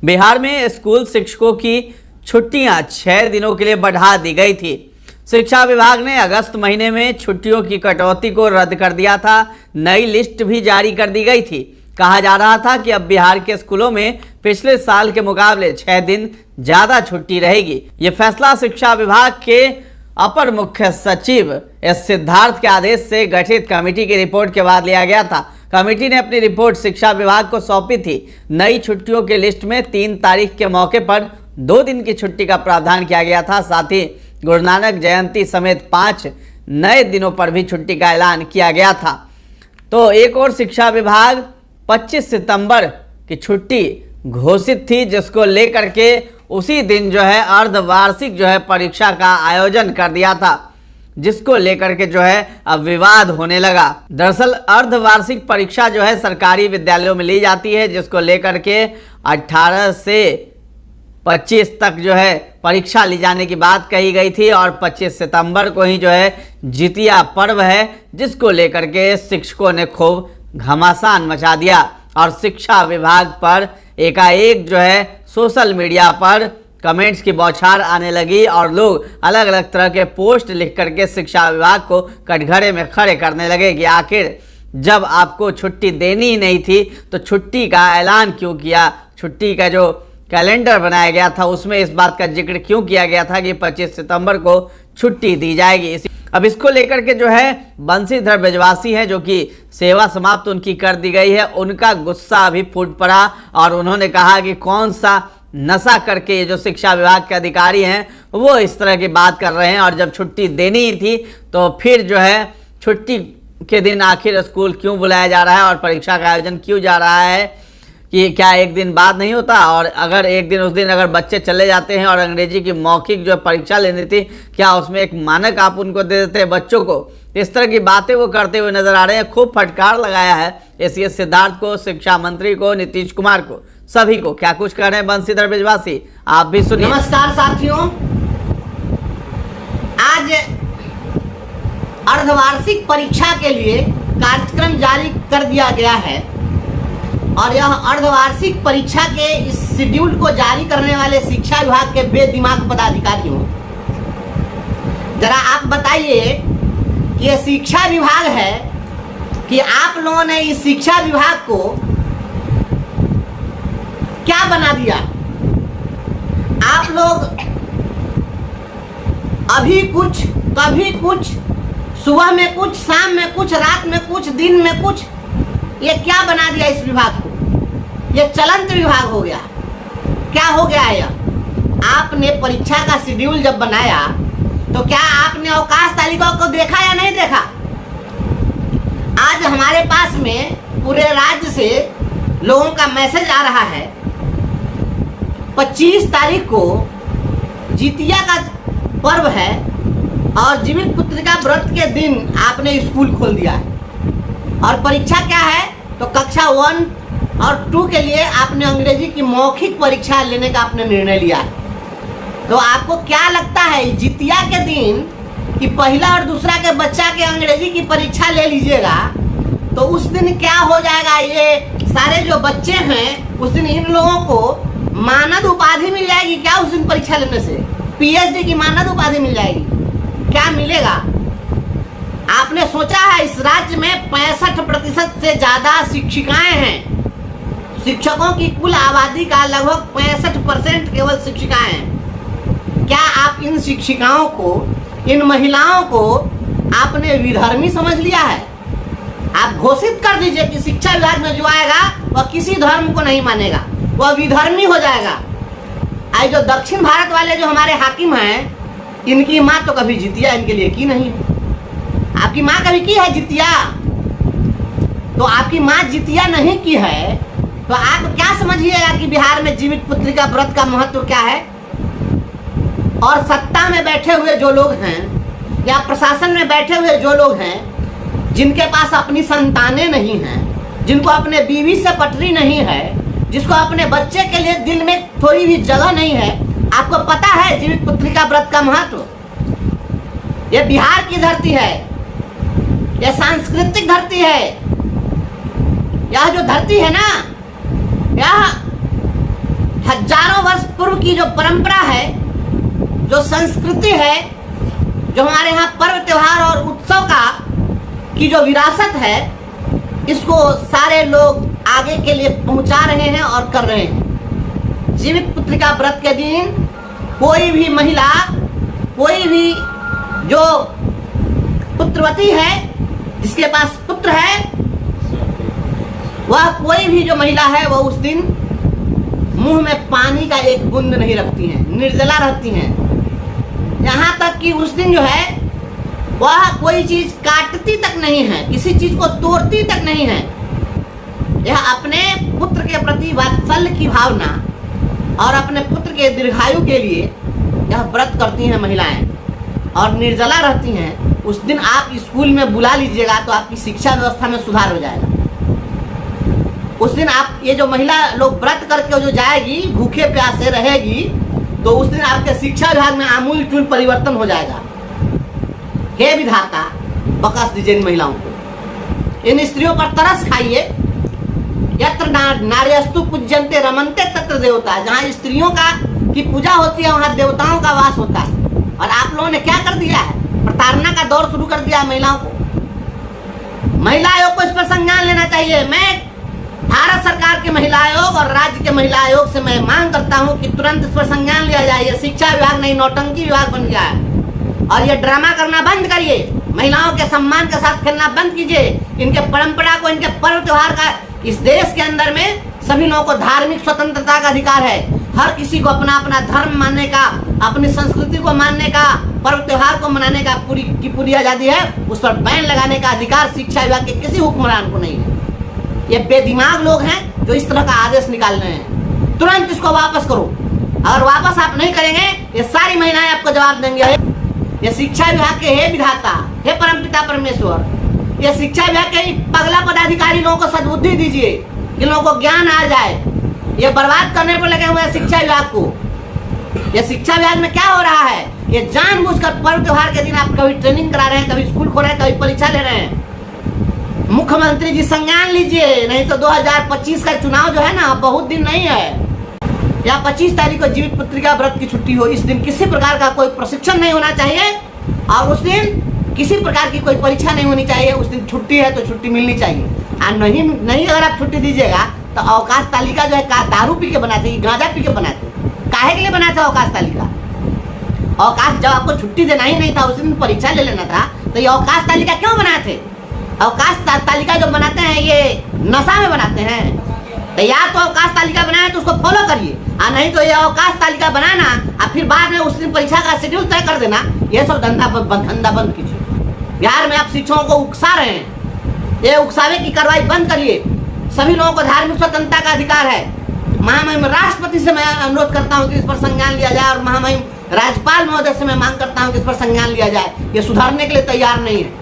बिहार में स्कूल शिक्षकों की छुट्टियां 6 दिनों के लिए बढ़ा दी गई थी। शिक्षा विभाग ने अगस्त महीने में छुट्टियों की कटौती को रद्द कर दिया था। नई लिस्ट भी जारी कर दी गई थी। कहा जा रहा था कि अब बिहार के स्कूलों में पिछले साल के मुकाबले 6 दिन ज्यादा छुट्टी रहेगी। ये फैसला शिक्षा विभाग के अपर मुख्य सचिव एस सिद्धार्थ के आदेश से गठित कमेटी की रिपोर्ट के बाद लिया गया था। कमेटी ने अपनी रिपोर्ट शिक्षा विभाग को सौंपी थी। नई छुट्टियों की लिस्ट में 3 तारीख के मौके पर 2 दिन की छुट्टी का प्रावधान किया गया था। साथ ही गुरु नानक जयंती समेत 5 नए दिनों पर भी छुट्टी का ऐलान किया गया था। तो एक और शिक्षा विभाग 25 सितंबर की छुट्टी घोषित थी, जिसको लेकर के उसी दिन जो है अर्धवार्षिक जो है परीक्षा का आयोजन कर दिया था, जिसको लेकर के जो है अब विवाद होने लगा। दरअसल अर्धवार्षिक परीक्षा जो है सरकारी विद्यालयों में ली जाती है, जिसको लेकर के 18 से 25 तक जो है परीक्षा ली जाने की बात कही गई थी और 25 सितंबर को ही जो है जितिया पर्व है, जिसको लेकर के शिक्षकों ने खूब घमासान मचा दिया और शिक्षा विभाग पर एकाएक जो है सोशल मीडिया पर कमेंट्स की बौछार आने लगी और लोग अलग अलग तरह के पोस्ट लिख करके शिक्षा विभाग को कटघरे में खड़े करने लगे कि आखिर जब आपको छुट्टी देनी ही नहीं थी तो छुट्टी का ऐलान क्यों किया। छुट्टी का जो कैलेंडर बनाया गया था उसमें इस बात का जिक्र क्यों किया गया था कि 25 सितंबर को छुट्टी दी जाएगी। अब इसको लेकर के जो है बंशीधर ब्रजवासी हैं, जो कि सेवा समाप्त उनकी कर दी गई है, उनका गुस्सा अभी फूट पड़ा और उन्होंने कहा कि कौन सा नशा करके ये जो शिक्षा विभाग के अधिकारी हैं वो इस तरह की बात कर रहे हैं और जब छुट्टी देनी ही थी तो फिर जो है छुट्टी के दिन आखिर स्कूल क्यों बुलाया जा रहा है और परीक्षा का आयोजन क्यों जा रहा है कि क्या एक दिन बाद नहीं होता। और अगर एक दिन उस दिन अगर बच्चे चले जाते हैं और अंग्रेजी की मौखिक जो परीक्षा लेनी थी, क्या उसमें एक मानक आप उनको दे देते हैं बच्चों को। इस तरह की बातें वो करते हुए नजर आ रहे हैं। खूब फटकार लगाया है एस सिद्धार्थ को, शिक्षा मंत्री को, नीतीश कुमार को, सभी को। क्या कुछ कह रहे हैं बंशीधर ब्रजवासी, आप भी सुनिए। नमस्कार साथियों, आज अर्धवार्षिक परीक्षा के लिए कार्यक्रम जारी कर दिया गया है और यह अर्धवार्षिक परीक्षा के इस शेड्यूल को जारी करने वाले शिक्षा विभाग के बेदिमाग पदाधिकारियों, जरा आप बताइए कि यह शिक्षा विभाग है कि आप लोगों ने इस शिक्षा विभाग को क्या बना दिया। आप लोग अभी कुछ, कभी कुछ, सुबह में कुछ, शाम में कुछ, रात में कुछ, दिन में कुछ, ये क्या बना दिया इस विभाग को। ये चलंत विभाग हो गया। क्या हो गया है यह। आपने परीक्षा का शेड्यूल जब बनाया तो क्या आपने अवकाश तालिका को देखा या नहीं देखा। आज हमारे पास में पूरे राज्य से लोगों का मैसेज आ रहा है 25 तारीख को जितिया का पर्व है और जीवित पुत्रिका व्रत के दिन आपने स्कूल खोल दिया है और परीक्षा क्या है तो कक्षा 1 और 2 के लिए आपने अंग्रेजी की मौखिक परीक्षा लेने का आपने निर्णय लिया है। तो आपको क्या लगता है जितिया के दिन कि पहला और दूसरा के बच्चा के अंग्रेजी की परीक्षा ले लीजिएगा तो उस दिन क्या हो जाएगा। ये सारे जो बच्चे हैं उस दिन इन लोगों को मानद उपाधि मिल जाएगी क्या। उस दिन परीक्षा लेने से PhD की मानद उपाधि मिल जाएगी क्या, मिलेगा। आपने सोचा है इस राज्य में 65% से ज्यादा शिक्षिकाएं हैं। शिक्षकों की कुल आबादी का लगभग 65% केवल शिक्षिकाएं हैं। क्या आप इन शिक्षिकाओं को, इन महिलाओं को आपने विधर्मी समझ लिया है। आप घोषित कर दीजिए कि शिक्षा विभाग में जो आएगा वह किसी धर्म को नहीं मानेगा, वह विधर्मी हो जाएगा। आज जो दक्षिण भारत वाले जो हमारे हाकिम हैं, इनकी माँ तो कभी जितिया इनके लिए की नहीं। आपकी माँ कभी की है जितिया। तो आपकी माँ जितिया नहीं की है तो आप क्या समझिएगा कि बिहार में जीवित पुत्रिका व्रत का महत्व क्या है। और सत्ता में बैठे हुए जो लोग हैं या प्रशासन में बैठे हुए जो लोग हैं, जिनके पास अपनी संतानें नहीं हैं, जिनको अपने बीवी से पटरी नहीं है, जिसको अपने बच्चे के लिए दिल में थोड़ी भी जगह नहीं है, आपको पता है जीवित पुत्रिका व्रत का महत्व। यह बिहार की धरती है, यह सांस्कृतिक धरती है। यह जो धरती है ना, यह हजारों वर्ष पूर्व की जो परंपरा है, जो संस्कृति है, जो हमारे यहाँ पर्व त्योहार और उत्सव का की जो विरासत है, इसको सारे लोग आगे के लिए पहुंचा रहे हैं और कर रहे हैं। जीवित पुत्रिका व्रत के दिन कोई भी महिला, कोई भी जो पुत्रवती है, जिसके पास पुत्र है, वह कोई भी जो महिला है वह उस दिन मुंह में पानी का एक बूंद नहीं रखती हैं, निर्जला रहती हैं। यहाँ तक कि उस दिन जो है वह कोई चीज काटती तक नहीं है, किसी चीज को तोड़ती तक नहीं है। यह अपने पुत्र के प्रति वात्सल्य की भावना और अपने पुत्र के दीर्घायु के लिए यह व्रत करती हैं महिलाएं और निर्जला रहती हैं। उस दिन आप स्कूल में बुला लीजिएगा तो आपकी शिक्षा व्यवस्था में सुधार हो जाएगा। उस दिन आप ये जो महिला लोग व्रत करके जो जाएगी, भूखे प्यासे रहेगी, तो उस दिन आपके शिक्षा विभाग में आमूल चूल परिवर्तन हो जाएगा। हे विधाता, बकस दीजिए इन महिलाओं को, इन स्त्रियों पर तरस खाइए। यत्र नार्यस्तु पूज्यन्ते रमन्ते तत्र देवता, जहाँ स्त्रियों का की पूजा होती है वहाँ देवताओं का वास होता है। और आप लोगों ने क्या कर दिया है, प्रताड़ना का दौर शुरू कर दिया महिलाओं को। महिला आयोग को इस पर संज्ञान लेना चाहिए। मैं भारत सरकार के महिला आयोग और राज्य के महिला आयोग से मैं मांग करता हूं कि तुरंत इस पर संज्ञान लिया जाए। ये शिक्षा विभाग नहीं, नौटंकी विभाग बन गया है। और ये ड्रामा करना बंद करिए, महिलाओं के सम्मान के साथ खेलना बंद कीजिए। इनके परंपरा को, इनके पर्व त्योहार का, इस देश के अंदर में सभी लोगों को धार्मिक स्वतंत्रता का अधिकार है। हर किसी को अपना अपना धर्म मानने का, अपनी संस्कृति को मानने का, पर्व त्योहार को मनाने का पूरी आजादी है। उस पर बैन लगाने का अधिकार शिक्षा विभाग के किसी हुक्मरान को नहीं है। ये बेदिमाग लोग हैं जो इस तरह का आदेश निकाल रहे हैं। तुरंत इसको वापस करो। अगर वापस आप नहीं करेंगे, ये सारी महिलाएं आपको जवाब देंगे। ये शिक्षा विभाग के हे विधाता, हे परमपिता परमेश्वर, ये शिक्षा विभाग के पगला पदाधिकारी लोगों को सद्बुद्धि दीजिए कि लोगों को ज्ञान आ जाए। ये बर्बाद करने पर लगे हुए हैं शिक्षा विभाग को। ये शिक्षा विभाग में क्या हो रहा है, ये जानबूझकर पर्व त्योहार के दिन आप कभी ट्रेनिंग करा रहे हैं, कभी स्कूल खोल रहे हैं, कभी परीक्षा ले रहे हैं। मुख्यमंत्री जी संज्ञान लीजिए, नहीं तो 2025 का चुनाव जो है ना, बहुत दिन नहीं है। या 25 तारीख को जीवित पुत्रिका व्रत की छुट्टी हो। इस दिन किसी प्रकार का कोई प्रशिक्षण नहीं होना चाहिए और उस दिन किसी प्रकार की कोई परीक्षा नहीं होनी चाहिए। उस दिन छुट्टी है तो छुट्टी मिलनी चाहिए। और नहीं अगर आप छुट्टी दीजिएगा तो अवकाश तालिका जो है दारू पी के बनाते, गांजा पी के बनाते, काहे के लिए बनाते अवकाश तालिका? अवकाश जब आपको छुट्टी देना ही नहीं था, उस दिन परीक्षा ले लेना था, तो ये अवकाश तालिका क्यों बनाते? अवकाश तालिका जो बनाते हैं ये नशा में बनाते हैं। तो या तो अवकाश तालिका बनाए तो उसको फॉलो करिए, और नहीं तो ये अवकाश तालिका बनाना और फिर बाद में उस दिन परीक्षा का शेड्यूल तय कर देना, ये सब धंधा बंद कीजिए। बिहार में आप शिक्षकों को उकसा रहे हैं, ये उकसावे की कार्रवाई बंद करिए। सभी लोगों को धार्मिक स्वतंत्रता का अधिकार है। महामहिम राष्ट्रपति से मैं अनुरोध करता हूँ कि इस पर संज्ञान लिया जाए और महामहिम राज्यपाल महोदय से मैं मांग करता हूँ कि इस पर संज्ञान लिया जाए। ये सुधारने के लिए तैयार नहीं है।